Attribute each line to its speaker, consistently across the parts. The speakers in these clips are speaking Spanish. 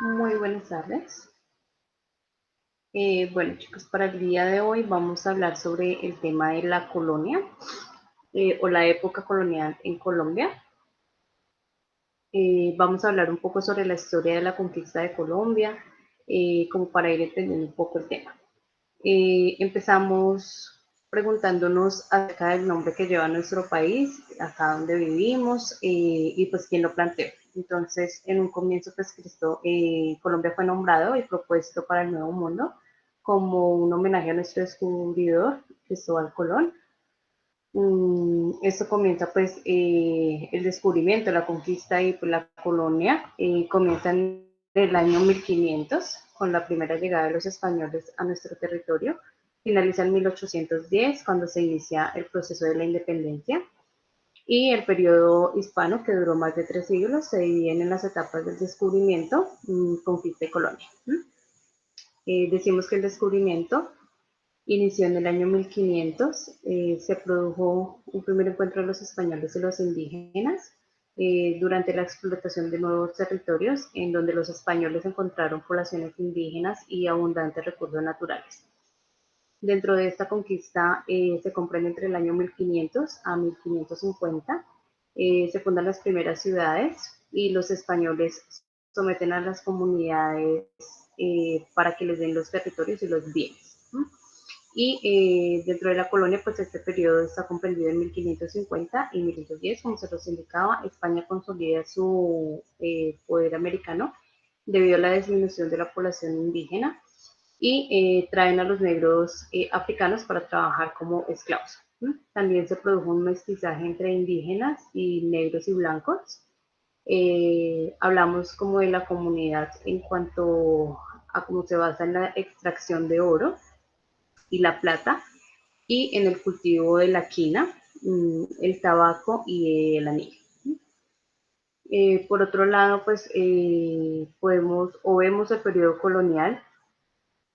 Speaker 1: Muy buenas tardes. Bueno, chicos, para el día de hoy vamos a hablar sobre el tema de la colonia o la época colonial en Colombia. Vamos a hablar un poco sobre la historia de la conquista de Colombia, como para ir entendiendo un poco el tema. Empezamos preguntándonos acerca del nombre que lleva nuestro país, acá donde vivimos y pues quién lo planteó. Entonces, en un comienzo, pues Colombia fue nombrado y propuesto para el Nuevo Mundo como un homenaje a nuestro descubridor, Cristóbal Colón. Esto comienza pues el descubrimiento, la conquista y pues, la colonia comienza en el año 1500 con la primera llegada de los españoles a nuestro territorio. Finaliza en 1810 cuando se inicia el proceso de la independencia y el periodo hispano que duró más de 3 siglos se divide en las etapas del descubrimiento, conquista y colonia. Decimos que el descubrimiento inició en el año 1500, se produjo un primer encuentro de los españoles y los indígenas durante la explotación de nuevos territorios en donde los españoles encontraron poblaciones indígenas y abundantes recursos naturales. Dentro de esta conquista se comprende entre el año 1500 a 1550, se fundan las primeras ciudades y los españoles someten a las comunidades para que les den los territorios y los bienes. Y dentro de la colonia, pues este periodo está comprendido en 1550 y 1510, como se los indicaba, España consolida su poder americano debido a la disminución de la población indígena y traen a los negros africanos para trabajar como esclavos. También se produjo un mestizaje entre indígenas y negros y blancos. Hablamos como de la comunidad en cuanto a cómo se basa en la extracción de oro y la plata y en el cultivo de la quina, el tabaco y el anillo. Por otro lado, pues podemos o vemos el periodo colonial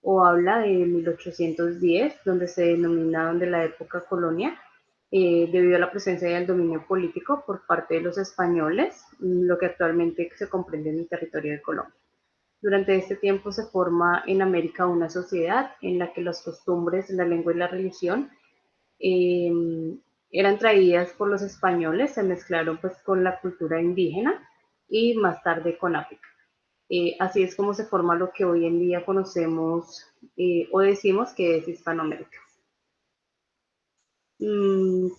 Speaker 1: o habla de 1810, donde se denomina donde la época colonia, debido a la presencia y al dominio político por parte de los españoles, lo que actualmente se comprende en el territorio de Colombia. Durante este tiempo se forma en América una sociedad en la que las costumbres, la lengua y la religión eh, eran traídas por los españoles, se mezclaron pues con la cultura indígena y más tarde con África. Así es como se forma lo que hoy en día conocemos o decimos que es Hispanoamérica.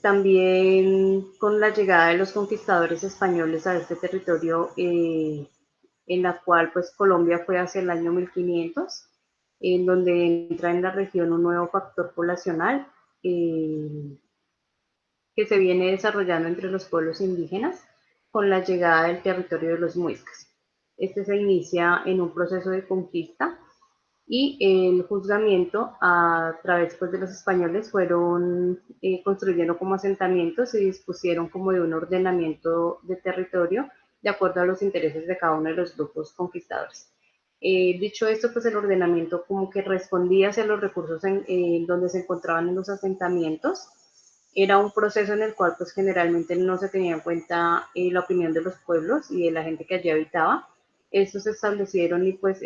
Speaker 1: También con la llegada de los conquistadores españoles a este territorio, en la cual pues Colombia fue hacia el año 1500, en donde entra en la región un nuevo factor poblacional eh, que se viene desarrollando entre los pueblos indígenas con la llegada del territorio de los muiscas. Este se inicia en un proceso de conquista y el juzgamiento a través pues, de los españoles fueron construyendo como asentamientos y dispusieron como de un ordenamiento de territorio de acuerdo a los intereses de cada uno de los grupos conquistadores. Dicho esto, pues el ordenamiento como que respondía hacia los recursos donde se encontraban en los asentamientos. Era un proceso en el cual pues generalmente no se tenía en cuenta la opinión de los pueblos y de la gente que allí habitaba. Estos se establecieron y pues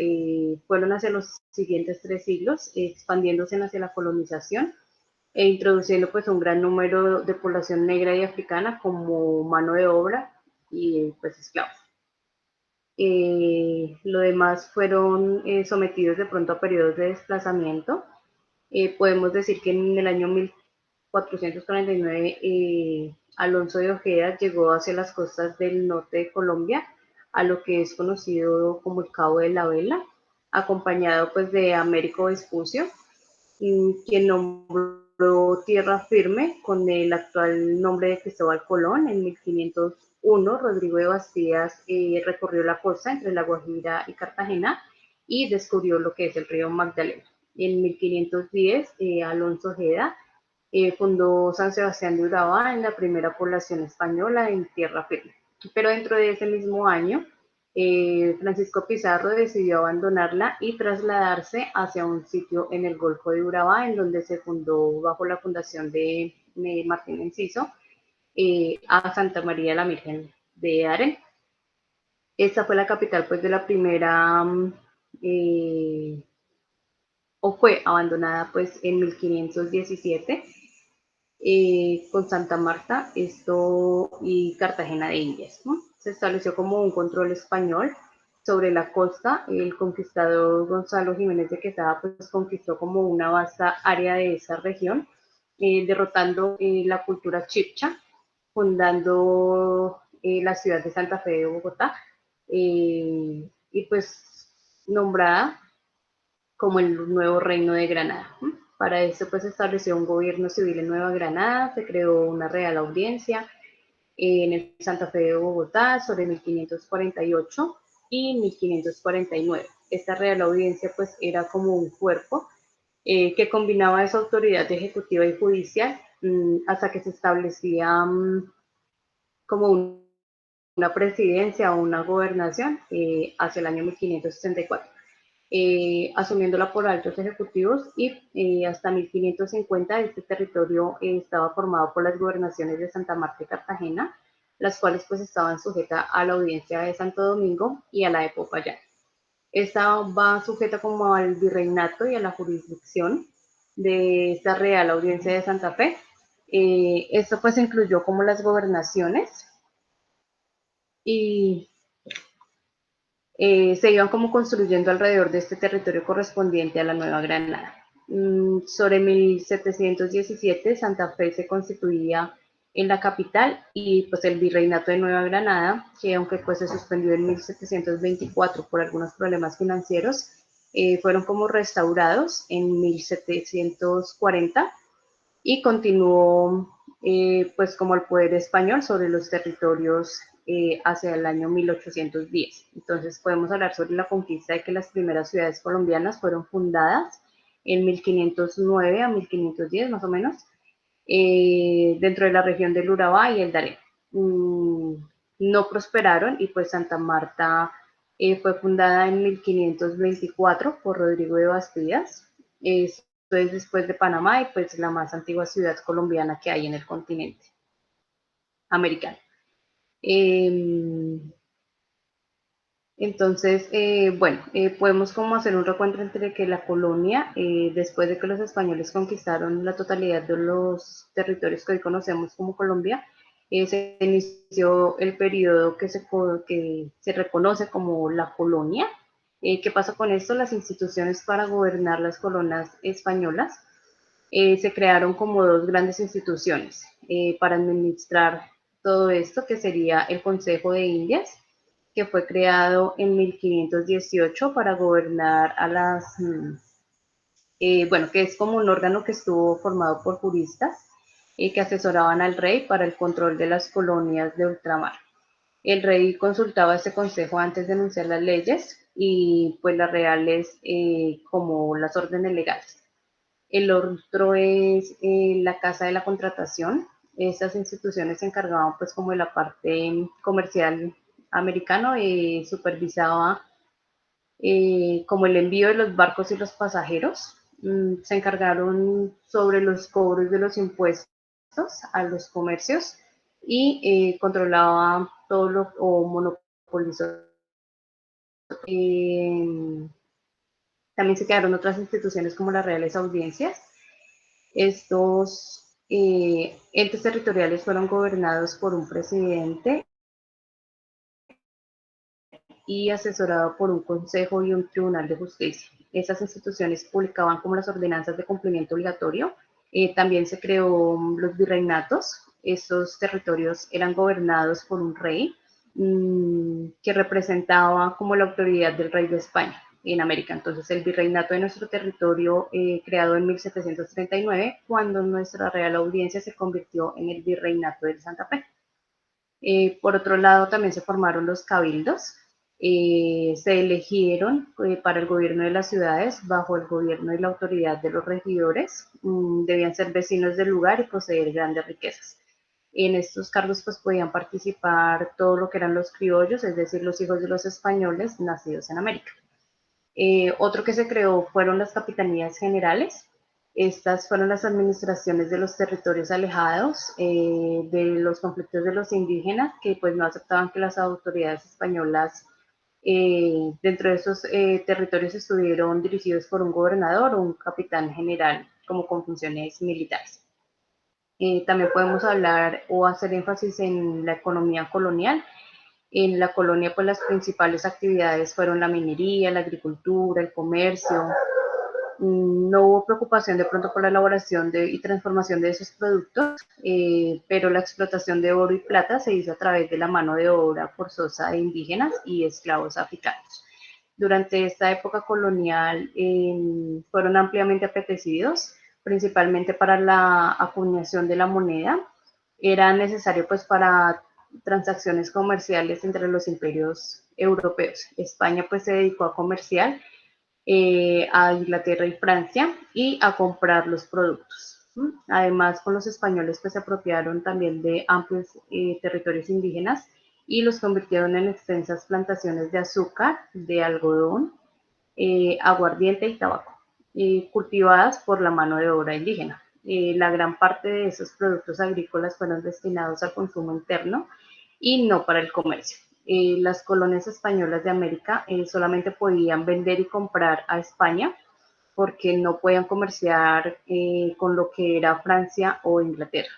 Speaker 1: fueron hacia los siguientes 3 siglos, expandiéndose hacia la colonización e introduciendo pues un gran número de población negra y africana como mano de obra y pues esclavos. Lo demás fueron sometidos de pronto a periodos de desplazamiento. Podemos decir que en el año 1449 Alonso de Ojeda llegó hacia las costas del norte de Colombia, a lo que es conocido como el Cabo de la Vela, acompañado pues de Américo Vespucio, quien nombró tierra firme con el actual nombre de Cristóbal Colón. En 1501, Rodrigo de Bastidas recorrió la costa entre La Guajira y Cartagena y descubrió lo que es el río Magdalena. En 1510, Alonso Ojeda fundó San Sebastián de Urabá en la primera población española en tierra firme. Pero dentro de ese mismo año, Francisco Pizarro decidió abandonarla y trasladarse hacia un sitio en el Golfo de Urabá, en donde se fundó bajo la fundación de Martín Enciso a Santa María la Virgen de Aren. Esta fue la capital pues de la primera, o fue abandonada pues en 1517, con Santa Marta esto y Cartagena de Indias, ¿no? Se estableció como un control español sobre la costa. El conquistador Gonzalo Jiménez de Quesada pues conquistó como una vasta área de esa región, derrotando la cultura chipcha, fundando la ciudad de Santa Fe de Bogotá, y pues nombrada como el nuevo reino de Granada. Para eso pues se estableció un gobierno civil en Nueva Granada, se creó una real audiencia en el Santa Fe de Bogotá sobre 1548 y 1549. Esta real audiencia pues era como un cuerpo que combinaba esa autoridad ejecutiva y judicial, hasta que se establecía como una presidencia o una gobernación hacia el año 1564, asumiéndola por altos ejecutivos, y hasta 1550 este territorio estaba formado por las gobernaciones de Santa Marta y Cartagena, las cuales pues estaban sujetas a la audiencia de Santo Domingo y a la de Popayán. Esta va sujeta como al virreinato y a la jurisdicción de esta Real Audiencia de Santa Fe. Esto pues incluyó como las gobernaciones, y se iban como construyendo alrededor de este territorio correspondiente a la Nueva Granada. Sobre 1717 Santa Fe se constituía en la capital, y pues el virreinato de Nueva Granada, que aunque pues se suspendió en 1724 por algunos problemas financieros, fueron como restaurados en 1740, y continuó pues como el poder español sobre los territorios hacia el año 1810. Entonces podemos hablar sobre la conquista de que las primeras ciudades colombianas fueron fundadas en 1509 a 1510 más o menos, dentro de la región del Urabá y el Darién. No prosperaron, y pues Santa Marta fue fundada en 1524 por Rodrigo de Bastidas. Esto es después de Panamá, y pues la más antigua ciudad colombiana que hay en el continente americano. Eh, entonces, bueno, podemos como hacer un recuento entre que la colonia, después de que los españoles conquistaron la totalidad de los territorios que hoy conocemos como Colombia, se inició el periodo que se reconoce como la colonia. ¿Qué pasa con esto? Las instituciones para gobernar las colonias españolas se crearon como dos grandes instituciones para administrar todo esto, que sería el Consejo de Indias, que fue creado en 1518 para gobernar a bueno, que es como un órgano que estuvo formado por juristas que asesoraban al rey para el control de las colonias de ultramar. El rey consultaba este consejo antes de anunciar las leyes, y pues las reales como las órdenes legales. El otro es la Casa de la Contratación. Estas instituciones se encargaban pues como de la parte comercial americano, supervisaba como el envío de los barcos y los pasajeros. Se encargaron sobre los cobros de los impuestos a los comercios, y controlaba todo lo o monopolizó. Eh, También se quedaron otras instituciones como las reales audiencias. Estos entes territoriales fueron gobernados por un presidente y asesorado por un consejo y un tribunal de justicia. Esas instituciones publicaban como las ordenanzas de cumplimiento obligatorio. También se creó los virreinatos. Estos territorios eran gobernados por un rey que representaba como la autoridad del rey de España en América. Entonces el virreinato de nuestro territorio, creado en 1739, cuando nuestra Real Audiencia se convirtió en el virreinato de Santa Fe. Por otro lado, también se formaron los cabildos. Se eligieron para el gobierno de las ciudades bajo el gobierno y la autoridad de los regidores. Debían ser vecinos del lugar y poseer grandes riquezas. En estos cargos pues podían participar todo lo que eran los criollos, es decir, los hijos de los españoles nacidos en América. Otro que se creó fueron las capitanías generales. Estas fueron las administraciones de los territorios alejados, de los conflictos de los indígenas, que pues no aceptaban que las autoridades españolas dentro de esos territorios estuvieron dirigidos por un gobernador o un capitán general, como con funciones militares. También podemos hablar o hacer énfasis en la economía colonial. En la colonia, pues las principales actividades fueron la minería, la agricultura, el comercio. No hubo preocupación de pronto por la elaboración y transformación de esos productos, pero la explotación de oro y plata se hizo a través de la mano de obra forzosa de indígenas y esclavos africanos. Durante esta época colonial fueron ampliamente apetecidos, principalmente para la acuñación de la moneda. Era necesario pues para transacciones comerciales entre los imperios europeos. España pues se dedicó a comerciar a Inglaterra y Francia y a comprar los productos. Además, con los españoles pues se apropiaron también de amplios territorios indígenas y los convirtieron en extensas plantaciones de azúcar, de algodón, aguardiente y tabaco, cultivadas por la mano de obra indígena. La gran parte de esos productos agrícolas fueron destinados al consumo interno y no para el comercio. Las colonias españolas de América solamente podían vender y comprar a España porque no podían comerciar con lo que era Francia o Inglaterra.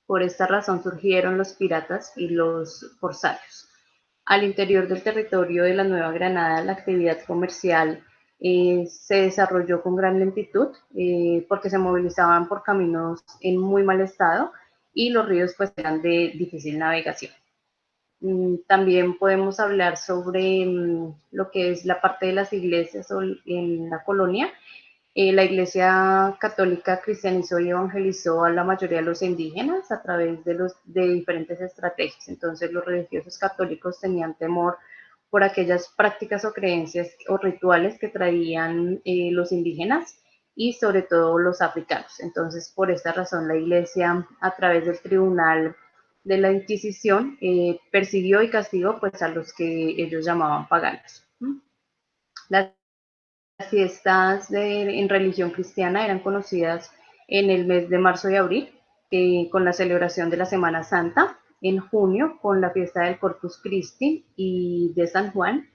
Speaker 1: Por esta razón surgieron los piratas y los corsarios. Al interior del territorio de la Nueva Granada, la actividad comercial se desarrolló con gran lentitud porque se movilizaban por caminos en muy mal estado y los ríos pues eran de difícil navegación. También podemos hablar sobre lo que es la parte de las iglesias en la colonia. La Iglesia Católica cristianizó y evangelizó a la mayoría de los indígenas a través de diferentes estrategias. Entonces los religiosos católicos tenían temor por aquellas prácticas o creencias o rituales que traían los indígenas y sobre todo los africanos. Entonces por esta razón la Iglesia a través del Tribunal de la Inquisición persiguió y castigó pues a los que ellos llamaban paganos. Las fiestas en religión cristiana eran conocidas en el mes de marzo y abril, con la celebración de la Semana Santa, en junio con la fiesta del Corpus Christi y de San Juan,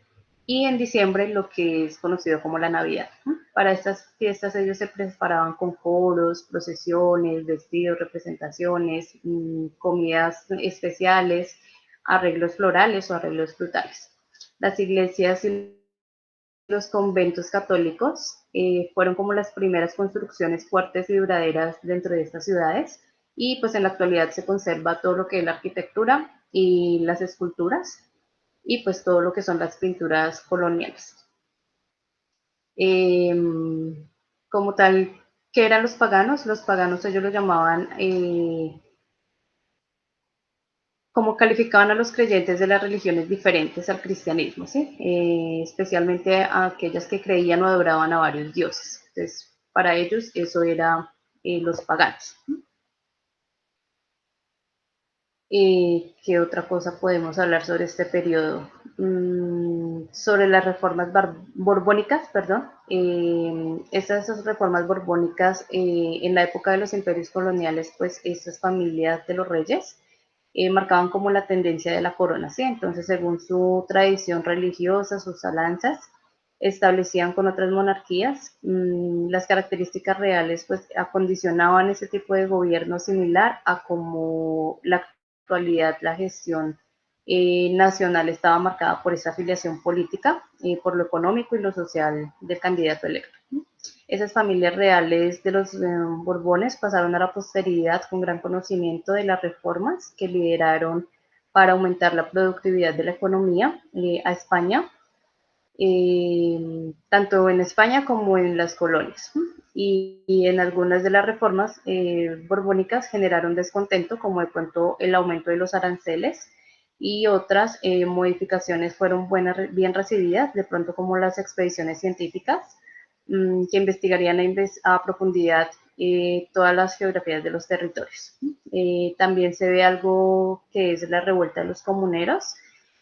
Speaker 1: y en diciembre lo que es conocido como la Navidad. Para estas fiestas ellos se preparaban con coros, procesiones, vestidos, representaciones, comidas especiales, arreglos florales o arreglos frutales. Las iglesias y los conventos católicos fueron como las primeras construcciones fuertes y duraderas dentro de estas ciudades y pues en la actualidad se conserva todo lo que es la arquitectura y las esculturas y pues todo lo que son las pinturas coloniales. Eh, como tal, ¿qué eran los paganos? Los paganos ellos lo llamaban como calificaban a los creyentes de las religiones diferentes al cristianismo, ¿sí? Especialmente a aquellas que creían o adoraban a varios dioses. Entonces, para ellos eso era los paganos. ¿Qué otra cosa podemos hablar sobre este periodo? Sobre las reformas borbónicas, perdón. Esas reformas borbónicas en la época de los imperios coloniales, pues estas familias de los reyes marcaban como la tendencia de la corona, ¿sí? Entonces, según su tradición religiosa, sus alianzas, establecían con otras monarquías, las características reales pues acondicionaban ese tipo de gobierno similar a como la actualidad la gestión nacional estaba marcada por esa afiliación política, por lo económico y lo social del candidato electo. Esas familias reales de los Borbones pasaron a la posteridad con gran conocimiento de las reformas que lideraron para aumentar la productividad de la economía a España, tanto en España como en las colonias. Y en algunas de las reformas borbónicas generaron descontento, como de pronto el aumento de los aranceles, y otras modificaciones fueron bien recibidas, de pronto como las expediciones científicas, que investigarían a profundidad todas las geografías de los territorios. También se ve algo que es la revuelta de los comuneros,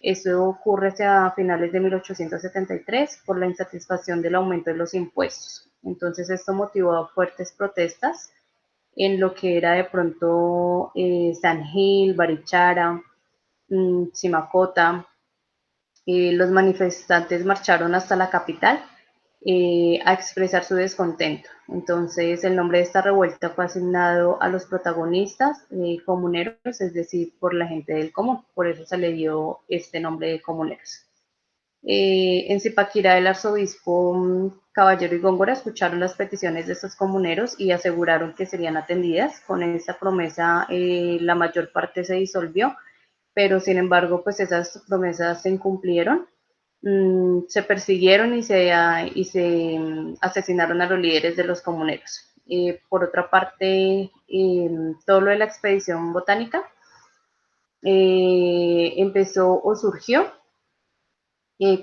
Speaker 1: Eso ocurre hacia finales de 1873 por la insatisfacción del aumento de los impuestos. Entonces esto motivó fuertes protestas en lo que era de pronto San Gil, Barichara, Simacota. Los manifestantes marcharon hasta la capital a expresar su descontento. Entonces el nombre de esta revuelta fue asignado a los protagonistas comuneros, es decir, por la gente del común. Por eso se le dio este nombre de comuneros. En Zipaquirá, el arzobispo Caballero y Góngora escucharon las peticiones de estos comuneros y aseguraron que serían atendidas. Con esta promesa, la mayor parte se disolvió, pero sin embargo, pues esas promesas se incumplieron. Se persiguieron y se asesinaron a los líderes de los comuneros. Por otra parte, todo lo de la expedición botánica empezó o surgió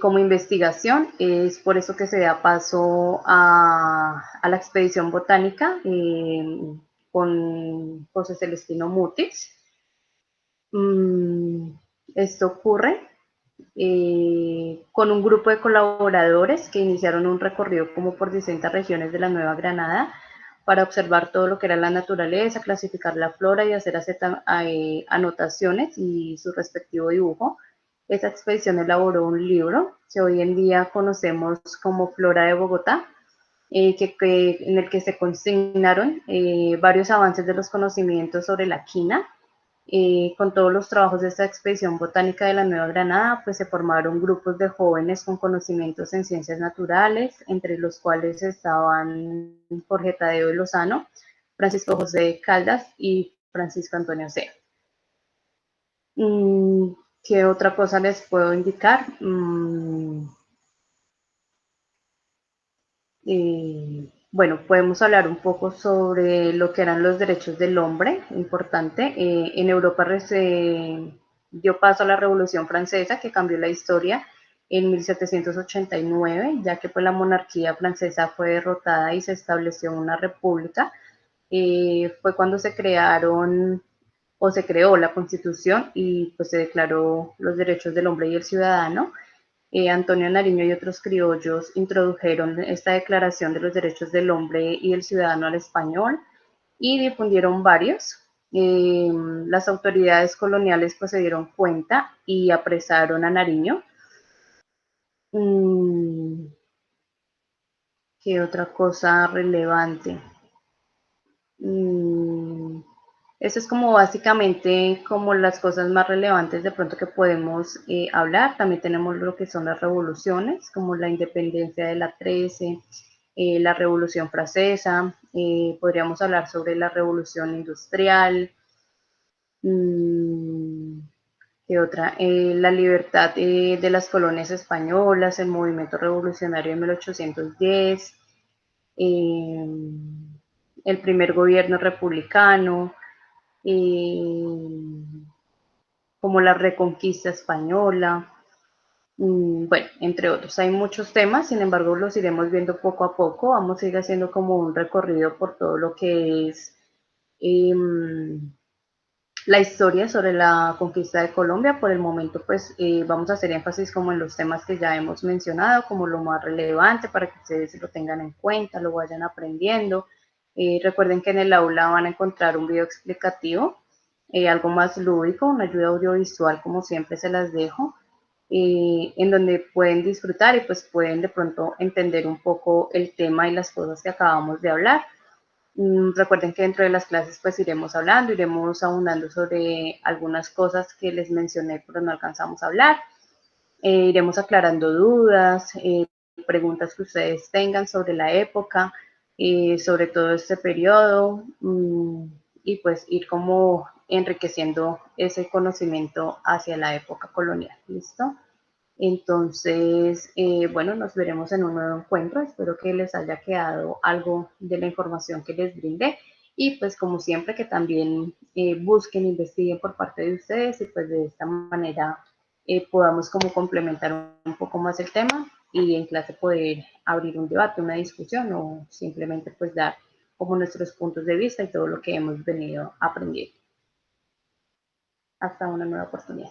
Speaker 1: como investigación. Es por eso que se da paso a la expedición botánica con José Celestino Mutis. Esto ocurre con un grupo de colaboradores que iniciaron un recorrido como por distintas regiones de la Nueva Granada para observar todo lo que era la naturaleza, clasificar la flora y hacer anotaciones y su respectivo dibujo. Esta expedición elaboró un libro que hoy en día conocemos como Flora de Bogotá, en el que se consignaron varios avances de los conocimientos sobre la quina. Con todos los trabajos de esta expedición botánica de la Nueva Granada, pues se formaron grupos de jóvenes con conocimientos en ciencias naturales, entre los cuales estaban Jorge Tadeo de Lozano, Francisco José Caldas y Francisco Antonio Sea. ¿Qué otra cosa les puedo indicar? Bueno, podemos hablar un poco sobre lo que eran los derechos del hombre, importante. En Europa se dio paso a la Revolución Francesa, que cambió la historia en 1789, ya que pues, la monarquía francesa fue derrotada y se estableció una república. Fue cuando se crearon o se creó la Constitución y pues se declaró los derechos del hombre y el ciudadano. Antonio Nariño y otros criollos introdujeron esta declaración de los derechos del hombre y del ciudadano al español y difundieron varios. Las autoridades coloniales pues se dieron cuenta y apresaron a Nariño. ¿Qué otra cosa relevante? Eso es como básicamente como las cosas más relevantes de pronto que podemos hablar. También tenemos lo que son las revoluciones, como la independencia de la 13, la Revolución Francesa, podríamos hablar sobre la Revolución Industrial. ¿Qué otra? La libertad de las colonias españolas, el movimiento revolucionario de 1810, el primer gobierno republicano, como la Reconquista Española, bueno, entre otros. Hay muchos temas, sin embargo, los iremos viendo poco a poco. Vamos a ir haciendo como un recorrido por todo lo que es la historia sobre la conquista de Colombia. Por el momento, pues vamos a hacer énfasis como en los temas que ya hemos mencionado, como lo más relevante para que ustedes lo tengan en cuenta, lo vayan aprendiendo. Recuerden que en el aula van a encontrar un video explicativo, algo más lúdico, una ayuda audiovisual, como siempre se las dejo, en donde pueden disfrutar y pues pueden de pronto entender un poco el tema y las cosas que acabamos de hablar. Recuerden que dentro de las clases pues iremos hablando, iremos abundando sobre algunas cosas que les mencioné pero no alcanzamos a hablar. Iremos aclarando dudas, preguntas que ustedes tengan sobre la época, sobre todo este periodo, y pues ir como enriqueciendo ese conocimiento hacia la época colonial. ¿Listo? Entonces, bueno, nos veremos en un nuevo encuentro. Espero que les haya quedado algo de la información que les brindé. Y pues como siempre que también busquen, investiguen por parte de ustedes y pues de esta manera podamos como complementar un poco más el tema y en clase poder abrir un debate, una discusión o simplemente pues dar como nuestros puntos de vista y todo lo que hemos venido aprendiendo. Hasta una nueva oportunidad.